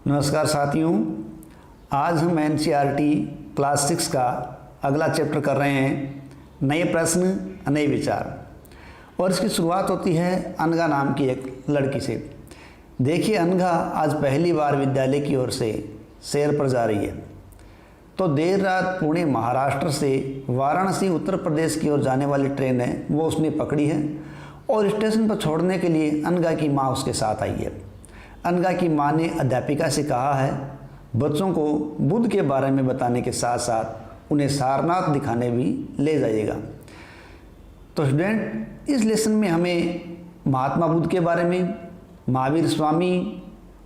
नमस्कार साथियों, आज हम एनसीईआरटी क्लास 6 का अगला चैप्टर कर रहे हैं, नए प्रश्न नए विचार। और इसकी शुरुआत होती है अनघा नाम की एक लड़की से। देखिए, अनघा आज पहली बार विद्यालय की ओर से सैर पर जा रही है। तो देर रात पुणे महाराष्ट्र से वाराणसी उत्तर प्रदेश की ओर जाने वाली ट्रेन है, वो उसने पकड़ी है और स्टेशन पर छोड़ने के लिए अनघा की माँ उसके साथ आई है। अनघा की माँ ने अध्यापिका से कहा है बच्चों को बुद्ध के बारे में बताने के साथ साथ उन्हें सारनाथ दिखाने भी ले जाइएगा। तो स्टूडेंट, इस लेसन में हमें महात्मा बुद्ध के बारे में, महावीर स्वामी,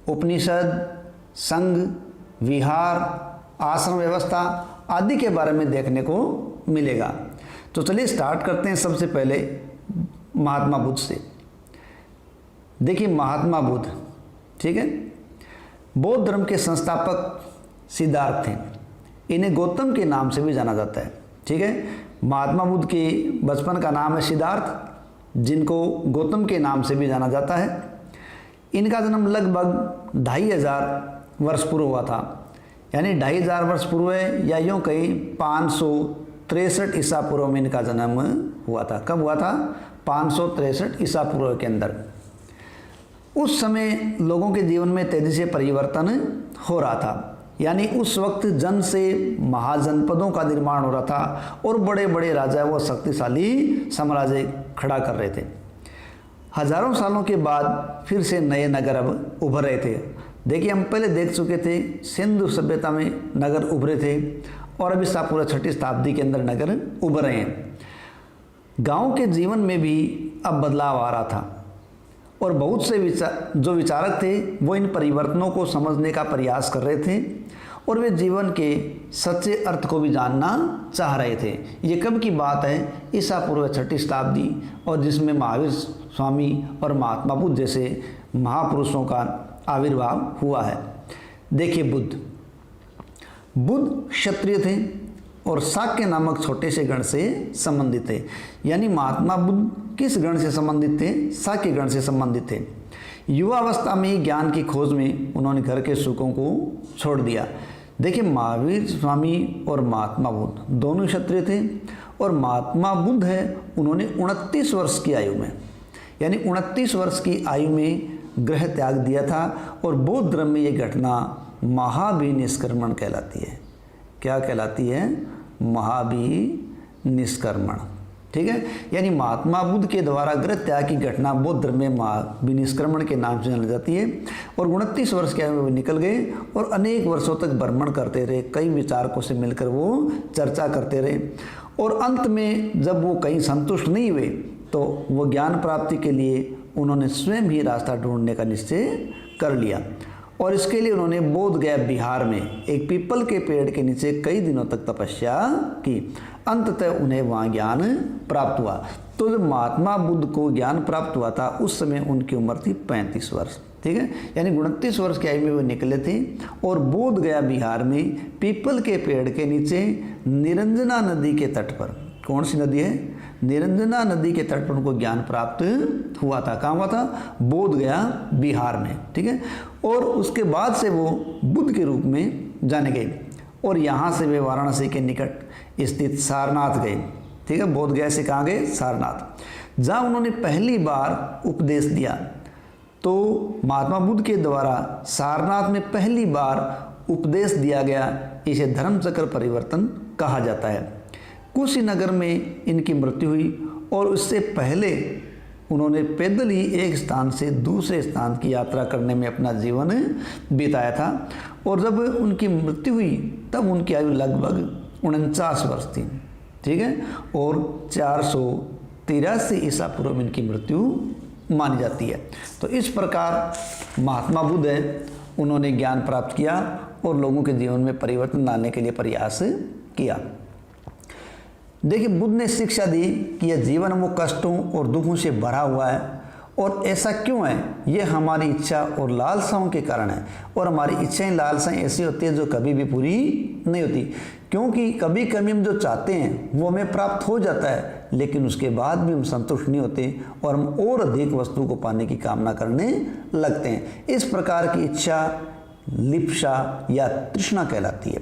उपनिषद, संघ, विहार, आश्रम व्यवस्था आदि के बारे में देखने को मिलेगा। तो चलिए स्टार्ट करते हैं सबसे पहले महात्मा बुद्ध से। देखिए, महात्मा बुद्ध, ठीक है, बौद्ध धर्म के संस्थापक सिद्धार्थ थे। इन्हें गौतम के नाम से भी जाना जाता है। ठीक है, महात्मा बुद्ध के बचपन का नाम है सिद्धार्थ, जिनको गौतम के नाम से भी जाना जाता है। इनका जन्म लगभग 2500 वर्ष पूर्व हुआ था, यानी 2500 वर्ष पूर्व या यूँ कहीं 563 ईसा पूर्व में इनका जन्म हुआ था। कब हुआ था? 563 ईसा पूर्व के अंदर। उस समय लोगों के जीवन में तेजी से परिवर्तन हो रहा था, यानी उस वक्त जन से महाजनपदों का निर्माण हो रहा था और बड़े बड़े राजा व शक्तिशाली साम्राज्य खड़ा कर रहे थे। हजारों सालों के बाद फिर से नए नगर अब उभर रहे थे। देखिए, हम पहले देख चुके थे सिंधु सभ्यता में नगर उभरे थे और अभी पूरा 6ठी शताब्दी के अंदर नगर उभर रहे हैं। गाँव के जीवन में भी अब बदलाव आ रहा था और बहुत से जो विचारक थे वो इन परिवर्तनों को समझने का प्रयास कर रहे थे और वे जीवन के सच्चे अर्थ को भी जानना चाह रहे थे। ये कब की बात है? ईसा पूर्व 6ठी शताब्दी, और जिसमें महावीर स्वामी और महात्मा बुद्ध जैसे महापुरुषों का आविर्भाव हुआ है। देखिए, बुद्ध क्षत्रिय थे और शाक्य नामक छोटे से गण से संबंधित थे। यानी महात्मा बुद्ध किस गण से संबंधित थे? शाक्य गण से संबंधित थे। युवा अवस्था में ही ज्ञान की खोज में उन्होंने घर के सुखों को छोड़ दिया। देखिए, महावीर स्वामी और महात्मा बुद्ध दोनों क्षत्रिय थे और महात्मा बुद्ध है, उन्होंने 29 वर्ष की आयु में, यानी 29 वर्ष की आयु में गृह त्याग दिया था। और बौद्ध धर्म में ये घटना महाभिनिष्क्रमण कहलाती है। क्या कहलाती है? महाभिनिष्क्रमण। ठीक है, यानी महात्मा बुद्ध के द्वारा गृह त्याग की घटना बौद्ध धर्म में महाभिनिष्क्रमण के नाम से जानी जाती है। और 29 वर्ष के आयु में निकल गए और अनेक वर्षों तक भ्रमण करते रहे, कई विचारकों से मिलकर वो चर्चा करते रहे और अंत में जब वो कहीं संतुष्ट नहीं हुए तो वो ज्ञान प्राप्ति के लिए उन्होंने स्वयं ही रास्ता ढूंढने का निश्चय कर लिया। और इसके लिए उन्होंने बोध गया बिहार में एक पीपल के पेड़ के नीचे कई दिनों तक तपस्या की। अंततः उन्हें वहाँ ज्ञान प्राप्त हुआ। तो जब महात्मा बुद्ध को ज्ञान प्राप्त हुआ था उस समय उनकी उम्र थी 35 वर्ष। ठीक है, यानी 29 वर्ष की आयु में वो निकले थे और बोध गया बिहार में पीपल के पेड़ के नीचे निरंजना नदी के तट पर, कौन सी नदी है? निरंजना नदी के तट पर उनको ज्ञान प्राप्त हुआ था। कहाँ हुआ था? बोध गया बिहार में। ठीक है, और उसके बाद से वो बुद्ध के रूप में जाने गए और यहाँ से वे वाराणसी के निकट स्थित सारनाथ गए। ठीक है, बोध गया से कहाँ गए? सारनाथ, जहाँ उन्होंने पहली बार उपदेश दिया। तो महात्मा बुद्ध के द्वारा सारनाथ में पहली बार उपदेश दिया गया। इसे धर्मचक्र परिवर्तन कहा जाता है। कुशीनगर में इनकी मृत्यु हुई और उससे पहले उन्होंने पैदल ही एक स्थान से दूसरे स्थान की यात्रा करने में अपना जीवन बिताया था। और जब उनकी मृत्यु हुई तब उनकी आयु लगभग 49 वर्ष थी। ठीक है, और 483 ईसा पूर्व में इनकी मृत्यु मानी जाती है। तो इस प्रकार महात्मा बुद्ध है, उन्होंने ज्ञान प्राप्त किया और लोगों के जीवन में परिवर्तन लाने के लिए प्रयास किया। देखिए, बुद्ध ने शिक्षा दी कि यह जीवन वो कष्टों और दुखों से भरा हुआ है और ऐसा क्यों है? ये हमारी इच्छा और लालसाओं के कारण है। और हमारी इच्छाएं लालसाएं ऐसी होती है जो कभी भी पूरी नहीं होती, क्योंकि कभी कभी हम जो चाहते हैं वो हमें प्राप्त हो जाता है, लेकिन उसके बाद भी हम संतुष्ट नहीं होते और हम और अधिक वस्तु को पाने की कामना करने लगते हैं। इस प्रकार की इच्छा लिप्सा या तृष्णा कहलाती है।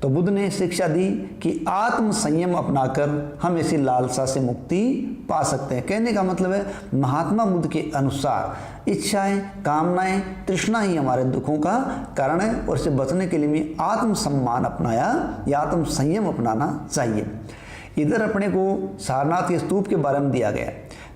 तो बुद्ध ने शिक्षा दी कि आत्म संयम अपनाकर हम ऐसी लालसा से मुक्ति पा सकते हैं। कहने का मतलब है महात्मा बुद्ध के अनुसार इच्छाएं, कामनाएं, तृष्णा ही हमारे दुखों का कारण है और इससे बचने के लिए भी आत्म सम्मान अपनाया या आत्म संयम अपनाना चाहिए। इधर अपने को सारनाथ के स्तूप के बारे में दिया गया।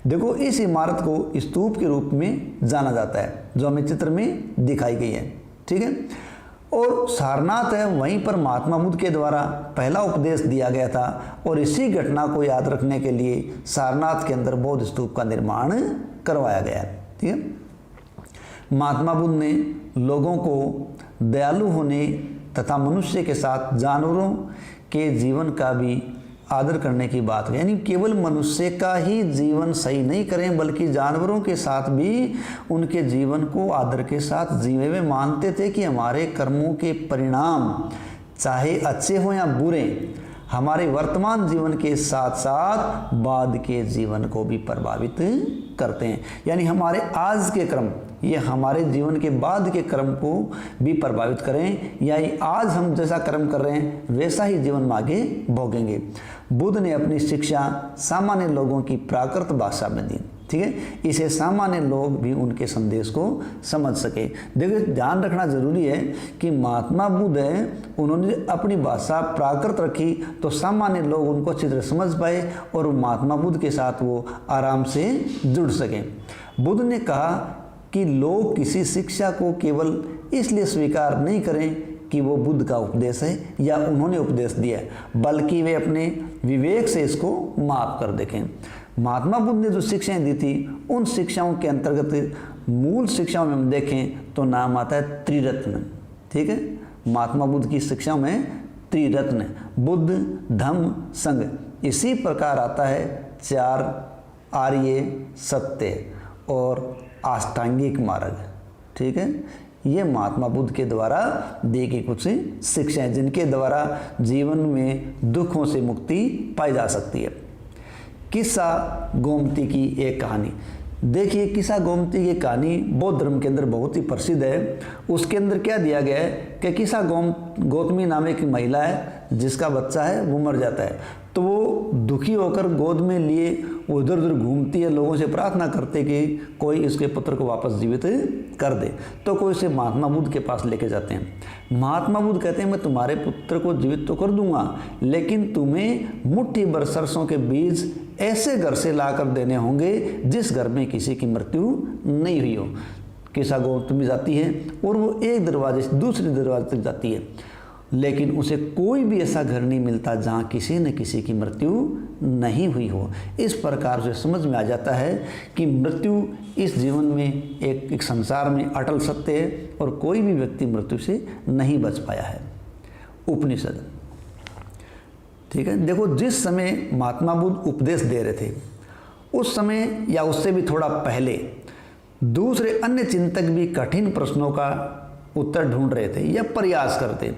देखो, इस इमारत को स्तूप के रूप में जाना जाता है जो हमें चित्र में दिखाई गई है, ठीक है। और सारनाथ है, वहीं पर महात्मा बुद्ध के द्वारा पहला उपदेश दिया गया था और इसी घटना को याद रखने के लिए सारनाथ के अंदर बौद्ध स्तूप का निर्माण करवाया गया है, ठीक है। महात्मा बुद्ध ने लोगों को दयालु होने तथा मनुष्य के साथ जानवरों के जीवन का भी आदर करने की बात है। यानी केवल मनुष्य का ही जीवन सही नहीं करें बल्कि जानवरों के साथ भी उनके जीवन को आदर के साथ जीवे। वे मानते थे कि हमारे कर्मों के परिणाम चाहे अच्छे हो या बुरे हमारे वर्तमान जीवन के साथ साथ बाद के जीवन को भी प्रभावित करते हैं। यानी हमारे आज के कर्म ये हमारे जीवन के बाद के कर्म को भी प्रभावित करें, यानी आज हम जैसा कर्म कर रहे हैं वैसा ही जीवन में आगे भोगेंगे। बुद्ध ने अपनी शिक्षा सामान्य लोगों की प्राकृत भाषा में दी, ठीक है, इसे सामान्य लोग भी उनके संदेश को समझ सके। देखिए, ध्यान रखना जरूरी है कि महात्मा बुद्ध है, उन्होंने अपनी भाषा प्राकृत रखी तो सामान्य लोग उनको अच्छी तरह समझ पाए और महात्मा बुद्ध के साथ वो आराम से जुड़ सकें। बुद्ध ने कहा कि लोग किसी शिक्षा को केवल इसलिए स्वीकार नहीं करें कि वो बुद्ध का उपदेश है या उन्होंने उपदेश दिया है, बल्कि वे अपने विवेक से इसको माप कर देखें। महात्मा बुद्ध ने जो शिक्षाएं दी थी उन शिक्षाओं के अंतर्गत मूल शिक्षाओं में हम देखें तो नाम आता है त्रिरत्न, ठीक है। महात्मा बुद्ध की शिक्षाओं में त्रिरत्न बुद्ध, धम्म, संघ, इसी प्रकार आता है 4 आर्य सत्य और आष्टांगिक मार्ग, ठीक है। ये महात्मा बुद्ध के द्वारा दी गई कुछ शिक्षाएं जिनके द्वारा जीवन में दुखों से मुक्ति पाई जा सकती है। किस्सा गोमती की एक कहानी। देखिए, किस्सा गोमती की कहानी बौद्ध धर्म के अंदर बहुत ही प्रसिद्ध है। उसके अंदर क्या दिया गया है कि किस्सा गौतमी नाम की महिला है जिसका बच्चा है वो मर जाता है, तो वो दुखी होकर गोद में लिए उधर उधर घूमती है, लोगों से प्रार्थना करते कि कोई इसके पुत्र को वापस जीवित कर दे। तो कोई इसे महात्मा बुद्ध के पास लेके जाते हैं। महात्मा बुद्ध कहते हैं मैं तुम्हारे पुत्र को जीवित तो कर दूंगा, लेकिन तुम्हें मुट्ठी भर सरसों के बीज ऐसे घर से लाकर देने होंगे जिस घर में किसी की मृत्यु नहीं हुई हो। किस्सा गौतमी जाती है और वो एक दरवाजे से दूसरे दरवाजे तक जाती है, लेकिन उसे कोई भी ऐसा घर नहीं मिलता जहाँ किसी न किसी की मृत्यु नहीं हुई हो। इस प्रकार से समझ में आ जाता है कि मृत्यु इस जीवन में एक संसार में अटल सत्य है और कोई भी व्यक्ति मृत्यु से नहीं बच पाया है। उपनिषद, ठीक है। देखो, जिस समय महात्मा बुद्ध उपदेश दे रहे थे उस समय या उससे भी थोड़ा पहले दूसरे अन्य चिंतक भी कठिन प्रश्नों का उत्तर ढूंढ रहे थे या प्रयास करते।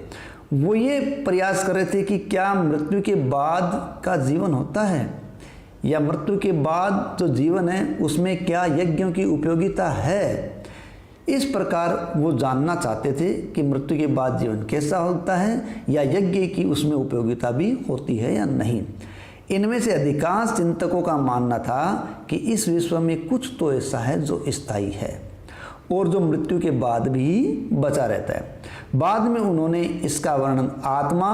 वो ये प्रयास कर रहे थे कि क्या मृत्यु के बाद का जीवन होता है या मृत्यु के बाद जो जीवन है उसमें क्या यज्ञों की उपयोगिता है। इस प्रकार वो जानना चाहते थे कि मृत्यु के बाद जीवन कैसा होता है या यज्ञ की उसमें उपयोगिता भी होती है या नहीं। इनमें से अधिकांश चिंतकों का मानना था कि इस विश्व में कुछ तो ऐसा है जो स्थायी है और जो मृत्यु के बाद भी बचा रहता है। बाद में उन्होंने इसका वर्णन आत्मा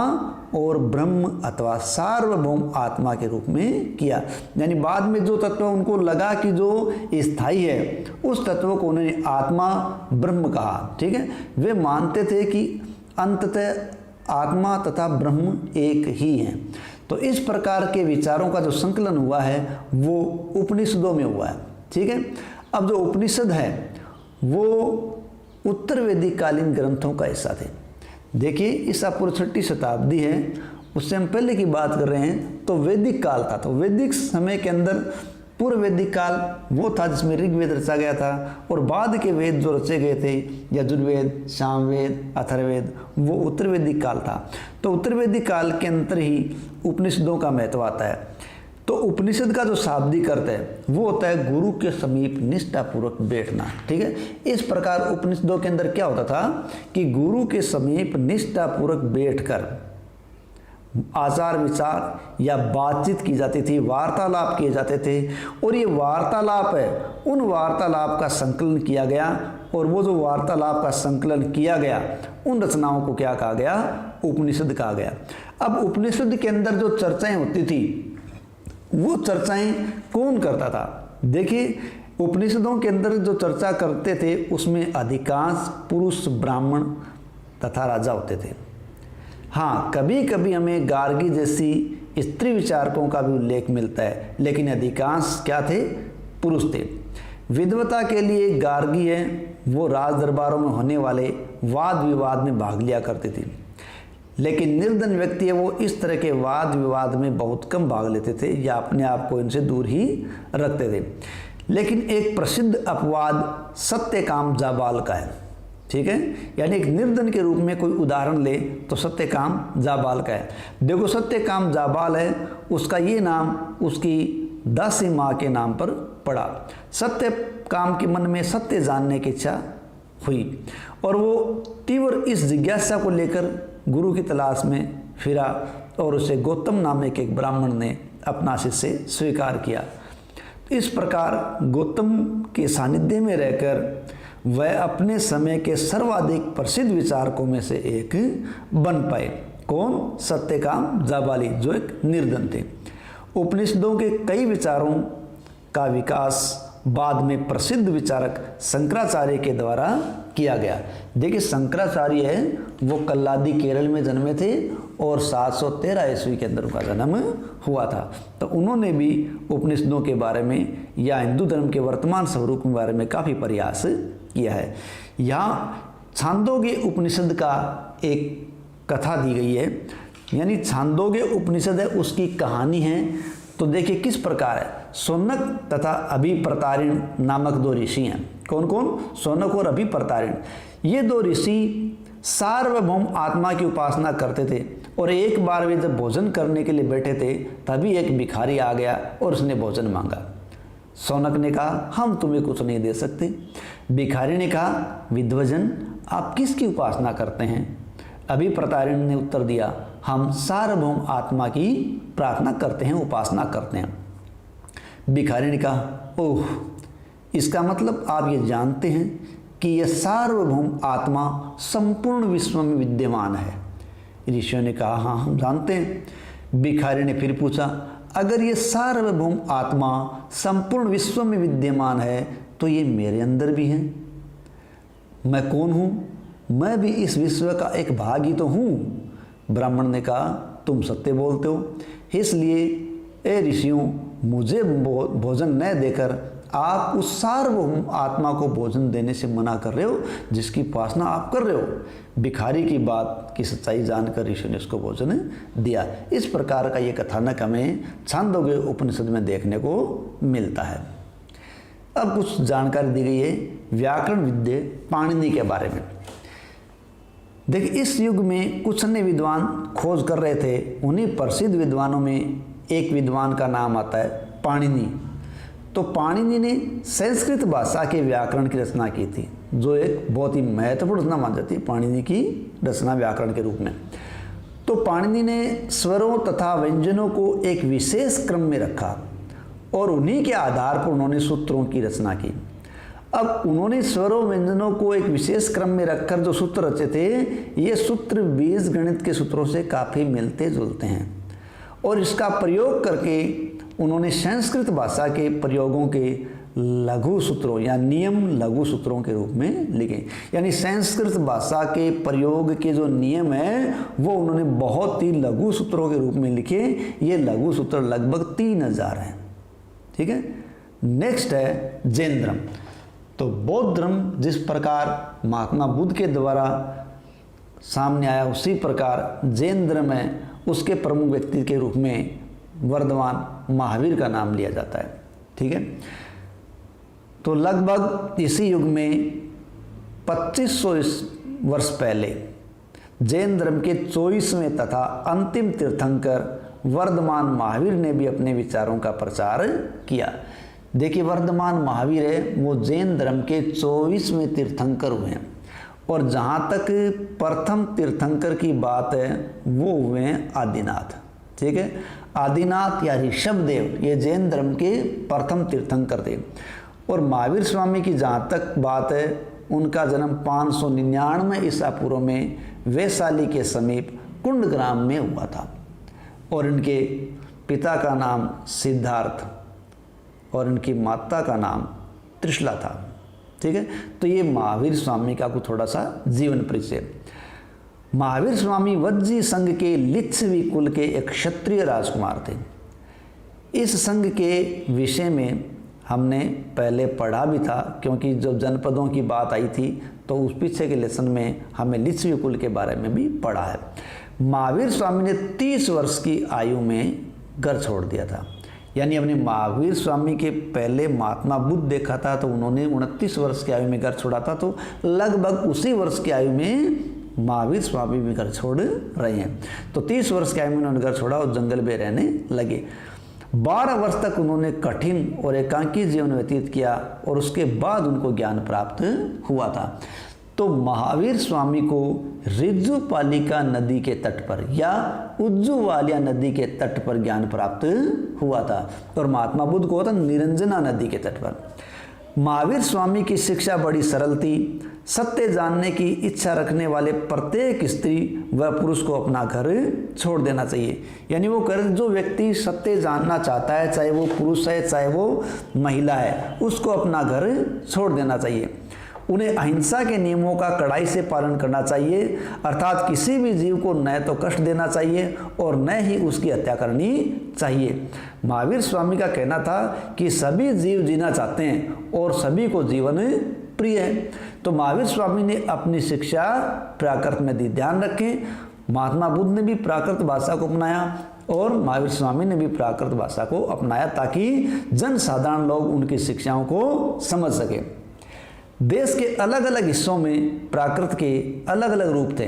और ब्रह्म अथवा सार्वभौम आत्मा के रूप में किया। यानी बाद में जो तत्व उनको लगा कि जो स्थायी है उस तत्व को उन्होंने आत्मा ब्रह्म कहा, ठीक है। वे मानते थे कि अंततः आत्मा तथा ब्रह्म एक ही हैं। तो इस प्रकार के विचारों का जो संकलन हुआ है वो उपनिषदों में हुआ है, ठीक है। अब जो उपनिषद है वो उत्तर वैदिक कालीन ग्रंथों का हिस्सा थे। देखिए, ईसा पूर्व 6वीं शताब्दी है, उससे हम पहले की बात कर रहे हैं तो वैदिक काल था। तो वैदिक समय के अंदर पूर्व वैदिक काल वो था जिसमें ऋग्वेद रचा गया था और बाद के वेद जो रचे गए थे यजुर्वेद, सामवेद, अथर्ववेद, वो उत्तर वैदिक काल था। तो उत्तर वैदिक काल के अंतर ही उपनिषदों का महत्व आता है। तो उपनिषद का जो शाब्दिक अर्थ है वो होता है गुरु के समीप निष्ठापूर्वक बैठना। ठीक है, इस प्रकार उपनिषदों के अंदर क्या होता था कि गुरु के समीप निष्ठापूर्वक बैठकर आचार विचार या बातचीत की जाती थी, वार्तालाप किए जाते थे। और ये वार्तालाप है, उन वार्तालाप का संकलन किया गया, और वो जो वार्तालाप का संकलन किया गया उन रचनाओं को क्या कहा गया? उपनिषद कहा गया। अब उपनिषद के अंदर जो चर्चाएं होती थी वो चर्चाएं कौन करता था? देखिए, उपनिषदों के अंदर जो चर्चा करते थे उसमें अधिकांश पुरुष ब्राह्मण तथा राजा होते थे। हाँ, कभी कभी हमें गार्गी जैसी स्त्री विचारकों का भी उल्लेख मिलता है, लेकिन अधिकांश क्या थे? पुरुष थे। विद्वता के लिए गार्गी है वो राज दरबारों में होने वाले वाद विवाद में भाग लिया करते थे, लेकिन निर्धन व्यक्ति है वो इस तरह के वाद विवाद में बहुत कम भाग लेते थे या अपने आप को इनसे दूर ही रखते थे। लेकिन एक प्रसिद्ध अपवाद सत्यकाम जाबाल का है। ठीक है, यानी एक निर्धन के रूप में कोई उदाहरण ले तो सत्यकाम जाबाल का है। देखो, सत्यकाम जाबाल है, उसका ये नाम उसकी दासी माँ के नाम पर पड़ा। सत्यकाम के मन में सत्य जानने की इच्छा हुई और वो तीव्र इस जिज्ञासा को लेकर गुरु की तलाश में फिरा और उसे गौतम नामक एक ब्राह्मण ने अपना शिष्य स्वीकार किया। इस प्रकार गौतम के सानिध्य में रहकर वह अपने समय के सर्वाधिक प्रसिद्ध विचारकों में से एक बन पाए। कौन? सत्यकाम जाबाली, जो एक निर्धन थे। उपनिषदों के कई विचारों का विकास बाद में प्रसिद्ध विचारक शंकराचार्य के द्वारा किया गया। देखिए, शंकराचार्य है वो कल्लादी केरल में जन्मे थे और 713 ईस्वी के अंदर उनका जन्म हुआ था। तो उन्होंने भी उपनिषदों के बारे में या हिंदू धर्म के वर्तमान स्वरूप के बारे में काफ़ी प्रयास किया है। यहाँ छांदोग्य उपनिषद का एक कथा दी गई है, यानी छांदोग्य उपनिषद है उसकी कहानी है। तो देखिए किस प्रकार है। शौनक तथा अभिप्रतारिण नामक दो ऋषि हैं। कौन कौन? शौनक और अभिप्रतारिण। ये दो ऋषि सार्वभौम आत्मा की उपासना करते थे और एक बार वे जब भोजन करने के लिए बैठे थे तभी एक भिखारी आ गया और उसने भोजन मांगा। शौनक ने कहा, हम तुम्हें कुछ नहीं दे सकते। भिखारी ने कहा, विद्वजन आप किसकी उपासना करते हैं? अभिप्रतारिण ने उत्तर दिया, हम सार्वभौम आत्मा की प्रार्थना करते हैं, उपासना करते हैं। भिखारी ने कहा, ओह, इसका मतलब आप ये जानते हैं कि यह सार्वभौम आत्मा संपूर्ण विश्व में विद्यमान है? ऋषियों ने कहा, हाँ हम जानते हैं। भिखारी ने फिर पूछा, अगर ये सार्वभौम आत्मा संपूर्ण विश्व में विद्यमान है तो ये मेरे अंदर भी है। मैं कौन हूँ? मैं भी इस विश्व का एक भाग ही तो हूँ। ब्राह्मण ने कहा, तुम सत्य बोलते हो, इसलिए ए ऋषियों, मुझे भोजन न देकर आप उस सार्वभौम आत्मा को भोजन देने से मना कर रहे हो जिसकी उपासना आप कर रहे हो। भिखारी की बात की सच्चाई जानकर ऋषि ने उसको भोजन दिया। इस प्रकार का ये कथानक हमें छांदोग्य उपनिषद में देखने को मिलता है। अब कुछ जानकारी दी गई है व्याकरण विद्या पाणिनि के बारे में। देखिए, इस युग में कुछ अन्य विद्वान खोज कर रहे थे। उन्हीं प्रसिद्ध विद्वानों में एक विद्वान का नाम आता है पाणिनि। तो पाणिनि ने संस्कृत भाषा के व्याकरण की रचना की थी, जो एक बहुत ही महत्वपूर्ण रचना मानी जाती है पाणिनि की रचना व्याकरण के रूप में। तो पाणिनि ने स्वरों तथा व्यंजनों को एक विशेष क्रम में रखा और उन्हीं के आधार पर उन्होंने सूत्रों की रचना की। अब उन्होंने स्वरों व्यंजनों को एक विशेष क्रम में रखकर जो सूत्र रचे थे, ये सूत्र बीज गणित के सूत्रों से काफ़ी मिलते जुलते हैं और इसका प्रयोग करके उन्होंने संस्कृत भाषा के प्रयोगों के लघु सूत्रों या नियम लघु सूत्रों के रूप में लिखे। यानी संस्कृत भाषा के प्रयोग के जो नियम है वो उन्होंने बहुत ही लघु सूत्रों के रूप में लिखे। ये लघु सूत्र लगभग 3000 हैं। ठीक है। नेक्स्ट है जैन धर्म। तो बौद्ध धर्म जिस प्रकार महात्मा बुद्ध के द्वारा सामने आया उसी प्रकार जैन धर्म है, उसके प्रमुख व्यक्ति के रूप में वर्धमान महावीर का नाम लिया जाता है। ठीक है। तो लगभग इसी युग में 2500 वर्ष पहले जैन धर्म के 24वें तथा अंतिम तीर्थंकर वर्धमान महावीर ने भी अपने विचारों का प्रचार किया। देखिए, वर्धमान महावीर है वो जैन धर्म के 24वें तीर्थंकर हुए हैं, और जहाँ तक प्रथम तीर्थंकर की बात है वो हुए हैं आदिनाथ। ठीक है, आदिनाथ या ऋषभदेव ये जैन धर्म के प्रथम तीर्थंकर थे। और महावीर स्वामी की जहाँ तक बात है उनका जन्म 599 ईसा पूर्व में वैशाली के समीप कुंड ग्राम में हुआ था, और इनके पिता का नाम सिद्धार्थ और इनकी माता का नाम त्रिशला था। ठीक है, तो ये महावीर स्वामी का कुछ थोड़ा सा जीवन परिचय। महावीर स्वामी वज्जी संघ के लिच्छवी कुल के एक क्षत्रिय राजकुमार थे। इस संघ के विषय में हमने पहले पढ़ा भी था, क्योंकि जब जनपदों की बात आई थी तो उस पीछे के लेसन में हमें लिच्छवी कुल के बारे में भी पढ़ा है। महावीर स्वामी ने 30 वर्ष की आयु में घर छोड़ दिया था। यानी अपने महावीर स्वामी के पहले महात्मा बुद्ध देखा था तो उन्होंने 29 वर्ष की आयु में घर छोड़ा था, तो लगभग उसी वर्ष की आयु में महावीर स्वामी भी घर छोड़ रहे हैं। तो 30 वर्ष की आयु में उन्होंने घर छोड़ा और जंगल में रहने लगे। 12 वर्ष तक उन्होंने कठिन और एकांकी जीवन व्यतीत किया, और उसके बाद उनको ज्ञान प्राप्त हुआ था। तो महावीर स्वामी को रिज्जुपालिका नदी के तट पर या उज्जुवालिया नदी के तट पर ज्ञान प्राप्त हुआ था, और महात्मा बुद्ध को था निरंजना नदी के तट पर। महावीर स्वामी की शिक्षा बड़ी सरल थी। सत्य जानने की इच्छा रखने वाले प्रत्येक स्त्री व पुरुष को अपना घर छोड़ देना चाहिए। यानी वो जो व्यक्ति सत्य जानना चाहता है, चाहे वो पुरुष है चाहे वो महिला है, उसको अपना घर छोड़ देना चाहिए। उन्हें अहिंसा के नियमों का कड़ाई से पालन करना चाहिए, अर्थात किसी भी जीव को न तो कष्ट देना चाहिए और न ही उसकी हत्या करनी चाहिए। महावीर स्वामी का कहना था कि सभी जीव जीना चाहते हैं और सभी को जीवन प्रिय है। तो महावीर स्वामी ने अपनी शिक्षा प्राकृत में दी। ध्यान रखें, महात्मा बुद्ध ने भी प्राकृत भाषा को अपनाया और महावीर स्वामी ने भी प्राकृत भाषा को अपनाया, ताकि जनसाधारण लोग उनकी शिक्षाओं को समझ सके। देश के अलग अलग हिस्सों में प्राकृत के अलग अलग रूप थे।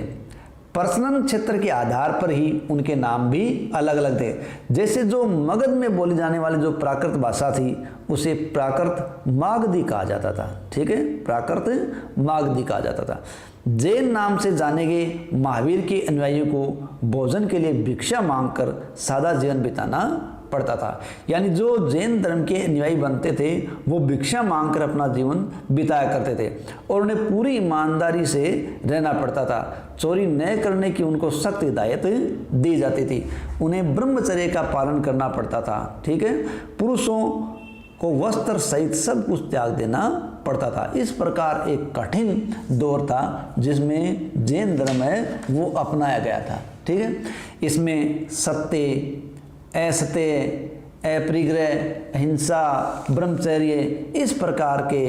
प्रजनन क्षेत्र के आधार पर ही उनके नाम भी अलग अलग थे। जैसे जो मगध में बोली जाने वाली जो प्राकृत भाषा थी उसे प्राकृत मागधी कहा जाता था। ठीक है, प्राकृत मागधी कहा जाता था। जैन नाम से जाने गए महावीर के अनुयायियों को भोजन के लिए भिक्षा मांगकर सादा जीवन बिताना पड़ता था। यानी जो जैन धर्म के अनुयायी बनते थे वो भिक्षा मांगकर अपना जीवन बिताया करते थे, और उन्हें पूरी ईमानदारी से रहना पड़ता था। चोरी न करने की उनको सख्त हिदायत दी जाती थी। उन्हें ब्रह्मचर्य का पालन करना पड़ता था। ठीक है, पुरुषों को वस्त्र सहित सब कुछ त्याग देना पड़ता था। इस प्रकार एक कठिन दौर था जिसमें जैन धर्म है वो अपनाया गया था। ठीक है, इसमें सत्य, असत्य, अपरिग्रह, अहिंसा, ब्रह्मचर्य इस प्रकार के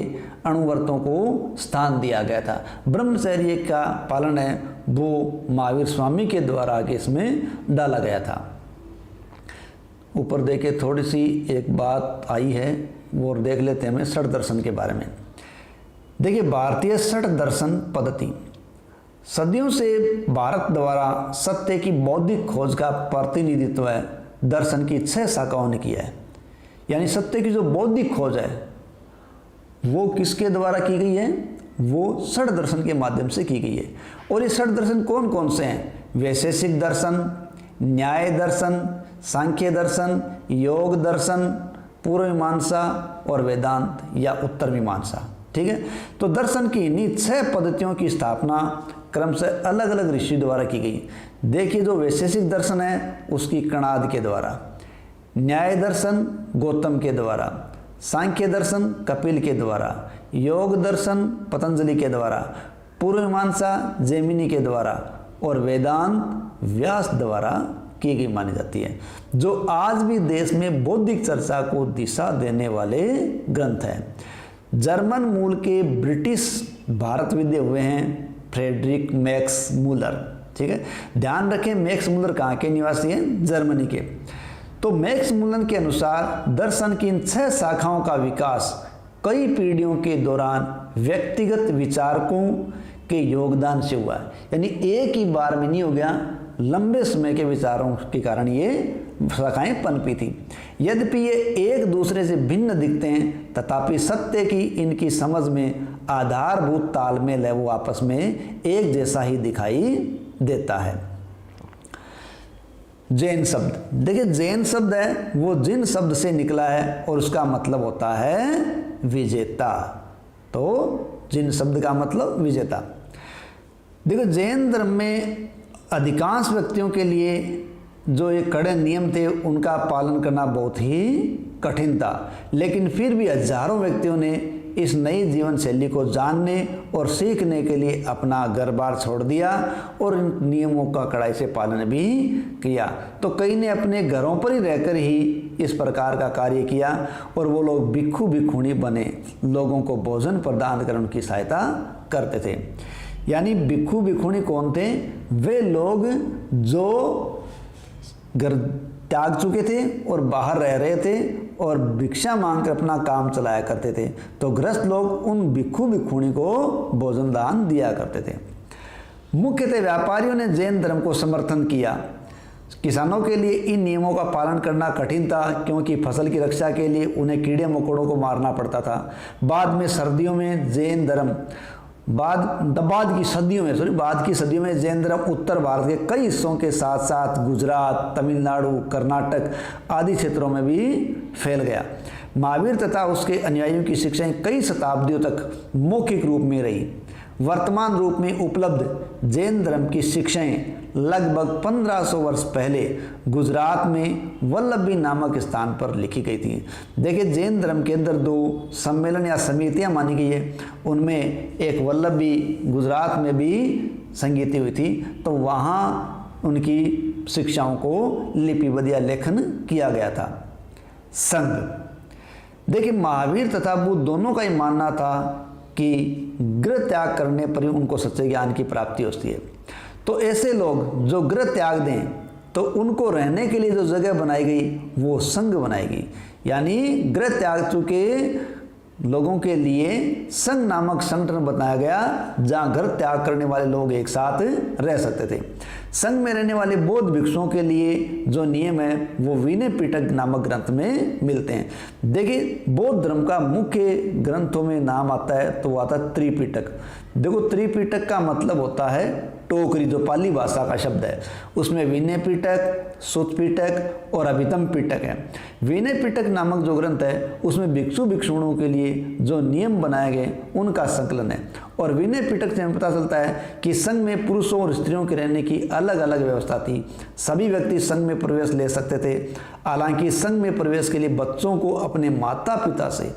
अणुव्रतों को स्थान दिया गया था। ब्रह्मचर्य का पालन है वो महावीर स्वामी के द्वारा आगे इसमें डाला गया था। ऊपर देखिए थोड़ी सी एक बात आई है वो देख लेते हैं हमें षट दर्शन के बारे में। देखिए, भारतीय षट दर्शन पद्धति सदियों से भारत द्वारा सत्य की बौद्धिक खोज का प्रतिनिधित्व है दर्शन की 6 शाखाओं ने किया है। यानी सत्य की जो बौद्धिक खोज है वो किसके द्वारा की गई है? वो षट दर्शन के माध्यम से की गई है। और ये षट दर्शन कौन कौन से हैं? वैशेषिक दर्शन, न्याय दर्शन, सांख्य दर्शन, योग दर्शन, पूर्व मीमांसा और वेदांत या उत्तर मीमांसा। ठीक है, तो दर्शन की इन्हीं 6 पद्धतियों की स्थापना क्रमशः अलग अलग ऋषि द्वारा की गई। देखिए, जो वैशेषिक दर्शन है उसकी कणाद के द्वारा, न्याय दर्शन गौतम के द्वारा, सांख्य दर्शन कपिल के द्वारा, योग दर्शन पतंजलि के द्वारा, पूर्व मीमांसा जैमिनी के द्वारा और वेदांत व्यास द्वारा की गई मानी जाती है, जो आज भी देश में बौद्धिक चर्चा को दिशा देने वाले ग्रंथ हैं। जर्मन मूल के ब्रिटिश भारत विद्य हुए हैं फ्रेडरिक मैक्स मूलर। ठीक है, ध्यान रखें मैक्स मूलर कहाँ के निवासी हैं? जर्मनी के। तो मैक्स मूलर के अनुसार दर्शन की इन 6 शाखाओं का विकास कई पीढ़ियों के दौरान व्यक्तिगत विचारकों के योगदान से हुआ है। यानी एक ही बार में नहीं हो गया, लंबे समय के विचारों के कारण ये शाखाएं पनपी थी। यद्यपि ये एक दूसरे से भिन्न दिखते हैं, तथापि सत्य की इनकी समझ में आधारभूत तालमेल है, वो आपस में एक जैसा ही दिखाई देता है। जैन शब्द, देखिए जैन शब्द है वो जिन शब्द से निकला है और उसका मतलब होता है विजेता। तो जिन शब्द का मतलब विजेता। देखो जैन धर्म में अधिकांश व्यक्तियों के लिए जो ये कड़े नियम थे उनका पालन करना बहुत ही कठिन था, लेकिन फिर भी हजारों व्यक्तियों ने इस नई जीवन शैली को जानने और सीखने के लिए अपना घर बार छोड़ दिया और इन नियमों का कड़ाई से पालन भी किया। तो कई ने अपने घरों पर ही रहकर ही इस प्रकार का कार्य किया और वो लोग भिक्षु भिक्षुणी बने, लोगों को भोजन प्रदान कर उनकी सहायता करते थे। यानी भिक्षु भिक्षुणी कौन थे? वे लोग जो घर त्याग चुके थे और बाहर रह रहे थे और भिक्षा मांगकर अपना काम चलाया करते थे। तो गृहस्थ लोग उन भिक्षु भिक्षुणी को भोजन दान दिया करते थे। मुख्यतः व्यापारियों ने जैन धर्म को समर्थन किया। किसानों के लिए इन नियमों का पालन करना कठिन था, क्योंकि फसल की रक्षा के लिए उन्हें कीड़े मकोड़ों को मारना पड़ता था। बाद में सर्दियों में जैन धर्म बाद की सदियों में जैन धर्म उत्तर भारत के कई हिस्सों के साथ साथ गुजरात, तमिलनाडु, कर्नाटक आदि क्षेत्रों में भी फैल गया। महावीर तथा उसके अनुयायियों की शिक्षाएं कई शताब्दियों तक मौखिक रूप में रही। वर्तमान रूप में उपलब्ध जैन धर्म की शिक्षाएं लगभग 1500 वर्ष पहले गुजरात में वल्लभी नामक स्थान पर लिखी गई थी। देखिए जैन धर्म के अंदर 2 सम्मेलन या समितियां मानी गई है, उनमें एक वल्लभी गुजरात में भी संगीति हुई थी, तो वहाँ उनकी शिक्षाओं को लिपिबद्ध या लेखन किया गया था। संघ, देखिए महावीर तथा बुद्ध दोनों का ही मानना था कि गृह त्याग करने पर ही उनको सच्चे ज्ञान की प्राप्ति होती है। तो ऐसे लोग जो गृह त्याग दें तो उनको रहने के लिए जो जगह बनाई गई वो संघ बनाएगी। यानी गृह त्याग चुके लोगों के लिए संघ नामक संगठन बनाया गया, जहां घर त्याग करने वाले लोग एक साथ रह सकते थे। संघ में रहने वाले बौद्ध भिक्षुओं के लिए जो नियम है वो विनय पिटक नामक ग्रंथ में मिलते हैं। देखिए बौद्ध धर्म का मुख्य ग्रंथों में नाम आता है तो वो आता है त्रिपिटक। देखो त्रिपिटक का मतलब होता है टोकरी, जो पाली भाषा का शब्द है। उसमें विनय पिटक, सुत्त पिटक और अभितम पिटक है। विनय पिटक नामक जो ग्रंथ है उसमें भिक्षु भिक्षुणों के लिए जो नियम बनाए गए उनका संकलन है। और विनय पिटक से हमें पता चलता है कि संघ में पुरुषों और स्त्रियों के रहने की अलग अलग व्यवस्था थी। सभी व्यक्ति संघ में प्रवेश ले सकते थे। हालांकि संघ में प्रवेश के लिए बच्चों को अपने माता पिता से,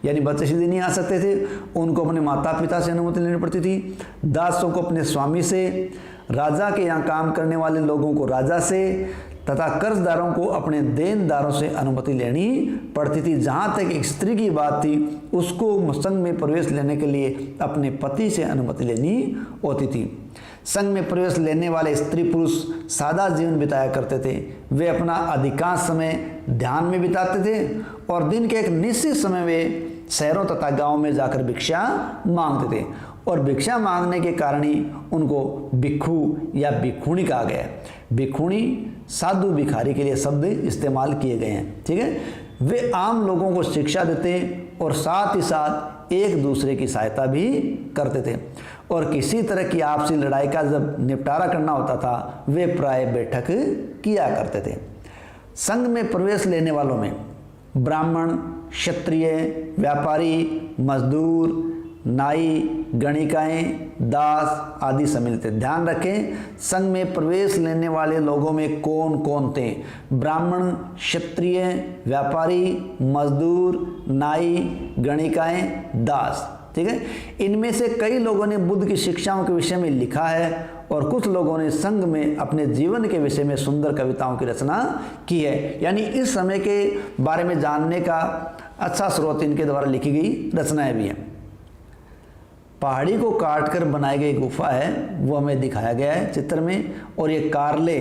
यानी बच्चे सीधे नहीं आ सकते थे, उनको अपने माता पिता से अनुमति लेनी पड़ती थी। दासों को अपने स्वामी से, राजा के यहाँ काम करने वाले लोगों को राजा से तथा कर्जदारों को अपने देनदारों से अनुमति लेनी पड़ती थी। जहाँ तक एक स्त्री की बात थी, उसको संघ में प्रवेश लेने के लिए अपने पति से अनुमति लेनी होती थी। संघ में प्रवेश लेने वाले स्त्री पुरुष सादा जीवन बिताया करते थे। वे अपना अधिकांश समय ध्यान में बिताते थे और दिन के एक निश्चित समय वे शहरों तथा गांव में जाकर भिक्षा मांगते थे। और भिक्षा मांगने के कारण ही उनको भिक्षु या भिक्षुणी कहा गया है। भिक्षुणी साधु भिखारी के लिए शब्द इस्तेमाल किए गए हैं, ठीक है। वे आम लोगों को शिक्षा देते और साथ ही साथ एक दूसरे की सहायता भी करते थे। और किसी तरह की आपसी लड़ाई का जब निपटारा करना होता था वे प्राय बैठक किया करते थे। संघ में प्रवेश लेने वालों में ब्राह्मण, क्षत्रिय, व्यापारी, मजदूर, नाई, गणिकाएं, दास आदि सम्मिलित थे। ध्यान रखें, संघ में प्रवेश लेने वाले लोगों में कौन कौन थे? ब्राह्मण, क्षत्रिय, व्यापारी, मजदूर, नाई, गणिकाएं, दास, ठीक है। इनमें से कई लोगों ने बुद्ध की शिक्षाओं के विषय में लिखा है और कुछ लोगों ने संघ में अपने जीवन के विषय में सुंदर कविताओं की रचना की है। यानी इस समय के बारे में जानने का अच्छा स्रोत इनके द्वारा लिखी गई रचनाएं भी हैं। पहाड़ी को काटकर बनाई गई गुफा है, वो हमें दिखाया गया है चित्र में। और ये कारले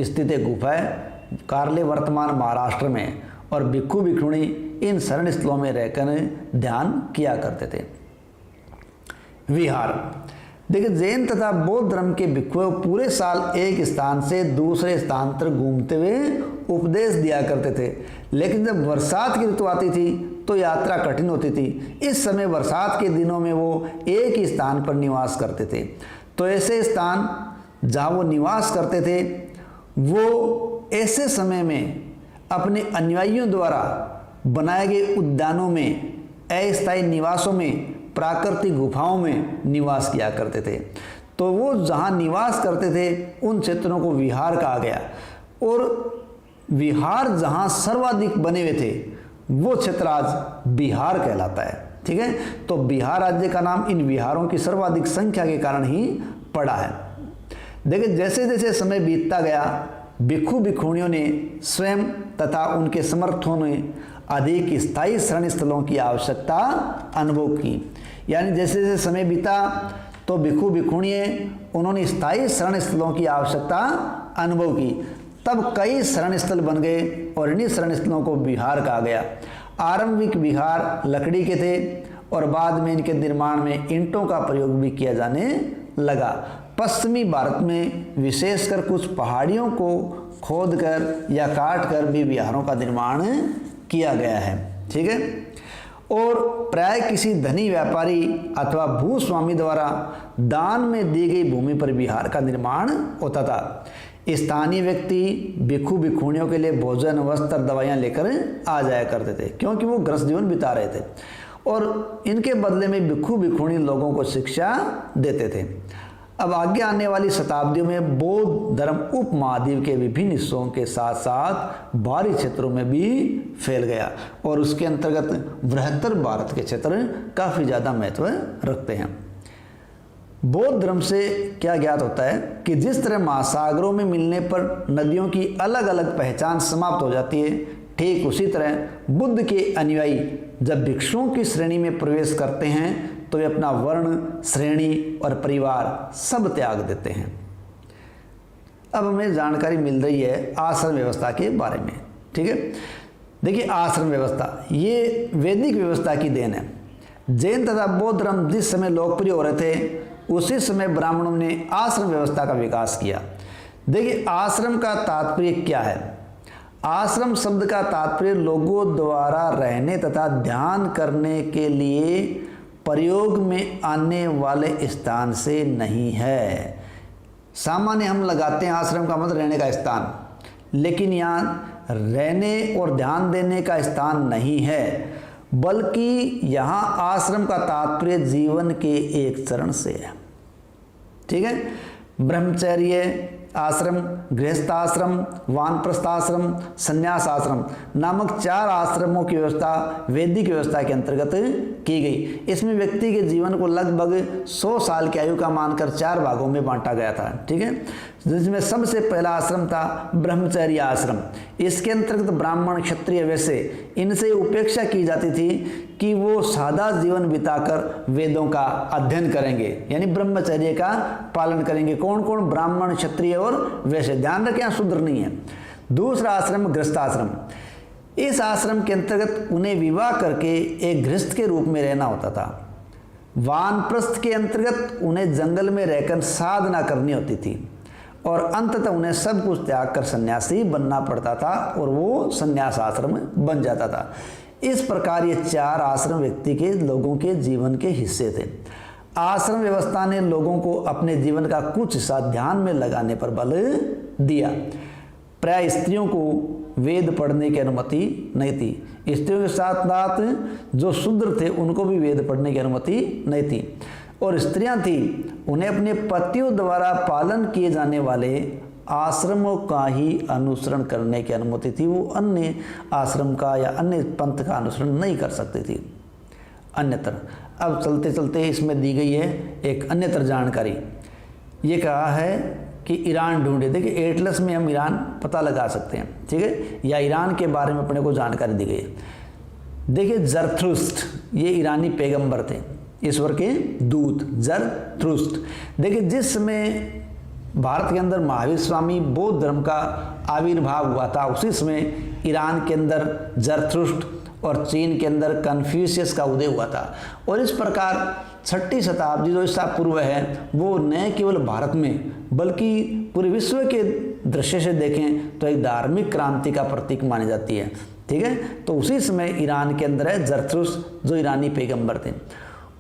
स्थित एक गुफा है। कारले वर्तमान महाराष्ट्र में। और भिक्षु भिक्षुणी इन शरण स्थलों में रहकर ध्यान किया करते थे। विहार, देखिए, जैन तथा बौद्ध धर्म के भिक्षु पूरे साल एक स्थान से दूसरे स्थान तक घूमते हुए उपदेश दिया करते थे, लेकिन जब बरसात की ऋतु आती थी तो यात्रा कठिन होती थी। इस समय बरसात के दिनों में वो एक ही स्थान पर निवास करते थे। तो ऐसे स्थान जहाँ वो निवास करते थे, वो ऐसे समय में अपने अनुयायियों द्वारा बनाए गए उद्यानों में, अस्थायी निवासों में, प्राकृतिक गुफाओं में निवास किया करते थे। तो वो जहाँ निवास करते थे उन क्षेत्रों को विहार कहा गया, और विहार जहाँ सर्वाधिक बने हुए थे वो क्षेत्र आज बिहार कहलाता है। ठीक है, तो बिहार राज्य का नाम इन विहारों की सर्वाधिक संख्या के कारण ही पड़ा है। देखिए, जैसे जैसे समय बीतता गया, भिक्षु भिक्षुणियों ने स्वयं तथा उनके समर्थों ने अधिक स्थायी शरण स्थलों की आवश्यकता अनुभव की। यानी जैसे जैसे समय बीता तो भिक्षु भिक्षुणियाँ उन्होंने स्थायी शरण स्थलों की आवश्यकता अनुभव की। तब कई शरण स्थल बन गए और इन्हीं शरण स्थलों को विहार कहा गया। आरंभिक विहार लकड़ी के थे और बाद में इनके निर्माण में ईंटों का प्रयोग भी किया जाने लगा। पश्चिमी भारत में विशेषकर कुछ पहाड़ियों को खोदकर या काटकर भी विहारों का निर्माण किया गया है। ठीक है, और प्राय किसी धनी व्यापारी अथवा भूस्वामी द्वारा दान में दी गई भूमि पर विहार का निर्माण होता था। स्थानीय व्यक्ति भिक्षु भिक्षुणियों के लिए भोजन, वस्त्र, दवाइयाँ लेकर आ जाया करते थे, क्योंकि वो गृहस्थ जीवन बिता रहे थे, और इनके बदले में भिक्षु भिक्षुणी लोगों को शिक्षा देते थे। अब आगे आने वाली शताब्दियों में बौद्ध धर्म उपमहाद्वीप के विभिन्न हिस्सों के साथ साथ बाहरी क्षेत्रों में भी फैल गया, और उसके अंतर्गत बृहत्तर भारत के क्षेत्र काफ़ी ज़्यादा महत्व रखते हैं। बौद्ध धर्म से क्या ज्ञात होता है कि जिस तरह महासागरों में मिलने पर नदियों की अलग अलग पहचान समाप्त हो जाती है, ठीक उसी तरह बुद्ध के अनुयायी जब भिक्षुओं की श्रेणी में प्रवेश करते हैं तो वे अपना वर्ण, श्रेणी और परिवार सब त्याग देते हैं। अब हमें जानकारी मिल रही है आश्रम व्यवस्था के बारे में। ठीक है, देखिए, आश्रम व्यवस्था ये वैदिक व्यवस्था की देन है। जैन तथा बौद्ध धर्म जिस समय लोकप्रिय हो रहे थे उसी समय ब्राह्मणों ने आश्रम व्यवस्था का विकास किया। देखिए, आश्रम का तात्पर्य क्या है? आश्रम शब्द का तात्पर्य लोगों द्वारा रहने तथा ध्यान करने के लिए प्रयोग में आने वाले स्थान से नहीं है। सामान्य हम लगाते हैं आश्रम का मतलब रहने का स्थान, लेकिन यहाँ रहने और ध्यान देने का स्थान नहीं है, बल्कि यहाँ आश्रम का तात्पर्य जीवन के एक चरण से है। ठीक है, ब्रह्मचर्य आश्रम, गृहस्थाश्रम, वानप्रस्थाश्रम, संन्यास आश्रम नामक 4 आश्रमों की व्यवस्था वैदिक व्यवस्था के अंतर्गत की गई। इसमें व्यक्ति के जीवन को लगभग 100 साल की आयु का मानकर 4 भागों में बांटा गया था। ठीक है, जिसमें सबसे पहला आश्रम था ब्रह्मचर्य आश्रम। इसके अंतर्गत ब्राह्मण, क्षत्रिय, वैश्य इनसे उपेक्षा की जाती थी कि वो सादा जीवन बिताकर वेदों का अध्ययन करेंगे, यानी ब्रह्मचर्य का पालन करेंगे। कौन कौन? ब्राह्मण, क्षत्रिय और वैश्य। ध्यान रखें, यहाँ शूद्र नहीं है। दूसरा आश्रम गृहस्थाश्रम। इस आश्रम के अंतर्गत उन्हें विवाह करके एक गृहस्थ के रूप में रहना होता था। वानप्रस्थ के अंतर्गत उन्हें जंगल में रहकर साधना करनी होती थी और अंततः उन्हें सब कुछ त्याग कर सन्यासी बनना पड़ता था और वो संन्यास आश्रम बन जाता था। इस प्रकार ये 4 आश्रम व्यक्ति के लोगों के जीवन के हिस्से थे। आश्रम व्यवस्था ने लोगों को अपने जीवन का कुछ हिस्सा ध्यान में लगाने पर बल दिया। प्राय स्त्रियों को वेद पढ़ने की अनुमति नहीं थी। स्त्रियों के साथ साथ जो शूद्र थे उनको भी वेद पढ़ने की अनुमति नहीं थी, और स्त्रियां थी उन्हें अपने पतियों द्वारा पालन किए जाने वाले आश्रमों का ही अनुसरण करने की अनुमति थी। वो अन्य आश्रम का या अन्य पंथ का अनुसरण नहीं कर सकती थी। अन्यतर अब चलते चलते इसमें दी गई है एक अन्यतर जानकारी। ये कहा है कि ईरान ढूंढे। देखिए, एटलस में हम ईरान पता लगा सकते हैं। ठीक है, या ईरान के बारे में अपने को जानकारी दी गई है। देखिए, जरथुस्त्र ये ईरानी पैगंबर थे, ईश्वर के दूत जरथुस्त्र। देखिए, जिस समय भारत के अंदर महावीर स्वामी बौद्ध धर्म का आविर्भाव हुआ था उसी समय ईरान के अंदर जरथुस्त्र और चीन के अंदर कन्फ्यूशियस का उदय हुआ था। और इस प्रकार छठी शताब्दी जो ईसा पूर्व है वो न केवल भारत में बल्कि पूरे विश्व के दृश्य से देखें तो एक धार्मिक क्रांति का प्रतीक मानी जाती है। ठीक है, तो उसी समय ईरान के अंदर है जरथुस्त्र जो ईरानी पैगंबर थे,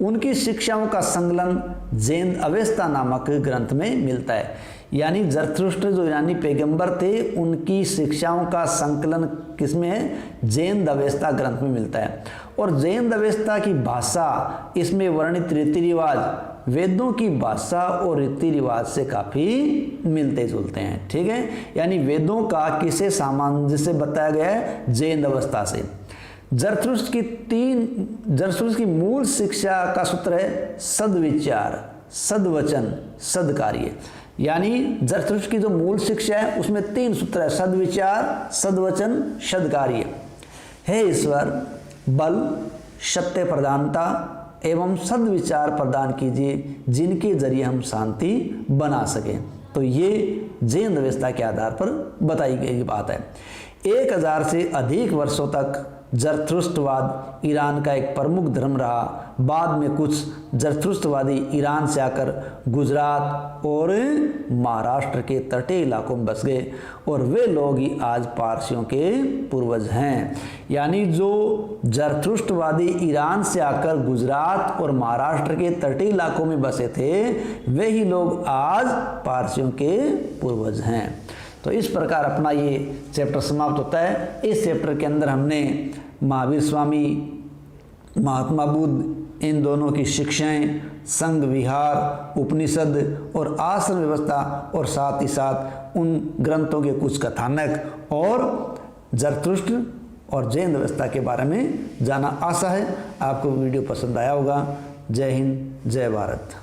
उनकी शिक्षाओं का संकलन जैन अवेस्ता नामक ग्रंथ में मिलता है। यानी जरथुस्त्र जो ईरानी पैगंबर थे उनकी शिक्षाओं का संकलन किसमें है? जैन अवेस्ता ग्रंथ में मिलता है। और जैन अवेस्ता की भाषा, इसमें वर्णित रीति रिवाज वेदों की भाषा और रीति रिवाज से काफ़ी मिलते जुलते हैं। ठीक है, यानी वेदों का किसे सामंजस्य बताया गया है? जैन अवस्था से। जरथुस्त्र की मूल शिक्षा का सूत्र है सद्विचार, सद्वचन, सद्कार्य। यानी जरथुस्त्र की जो मूल शिक्षा है उसमें 3 सूत्र है, सद्विचार, सद्वचन, सद्कार्य। हे ईश्वर, बल, सत्य प्रधानता एवं सद्विचार प्रदान कीजिए जिनके जरिए हम शांति बना सकें। तो ये जैन अवस्था के आधार पर बताई गई बात है। 1000 से अधिक वर्षों तक जरथुस्त्रवाद ईरान का एक प्रमुख धर्म रहा। बाद में कुछ जरथुस्त्रवादी ईरान से आकर गुजरात और महाराष्ट्र के तटीय इलाकों में बस गए और वे लोग ही आज पारसियों के पूर्वज हैं। यानी जो जरथुस्त्रवादी ईरान से आकर गुजरात और महाराष्ट्र के तटीय इलाकों में बसे थे, वे ही लोग आज पारसियों के पूर्वज हैं। तो इस प्रकार अपना ये चैप्टर समाप्त होता है। इस चैप्टर के अंदर हमने महावीर स्वामी, महात्मा बुद्ध, इन दोनों की शिक्षाएं, संघ विहार, उपनिषद और आश्रम व्यवस्था और साथ ही साथ उन ग्रंथों के कुछ कथानक और जरथुस्त्र और जैन व्यवस्था के बारे में जाना। आशा है आपको वीडियो पसंद आया होगा। जय हिंद, जय भारत।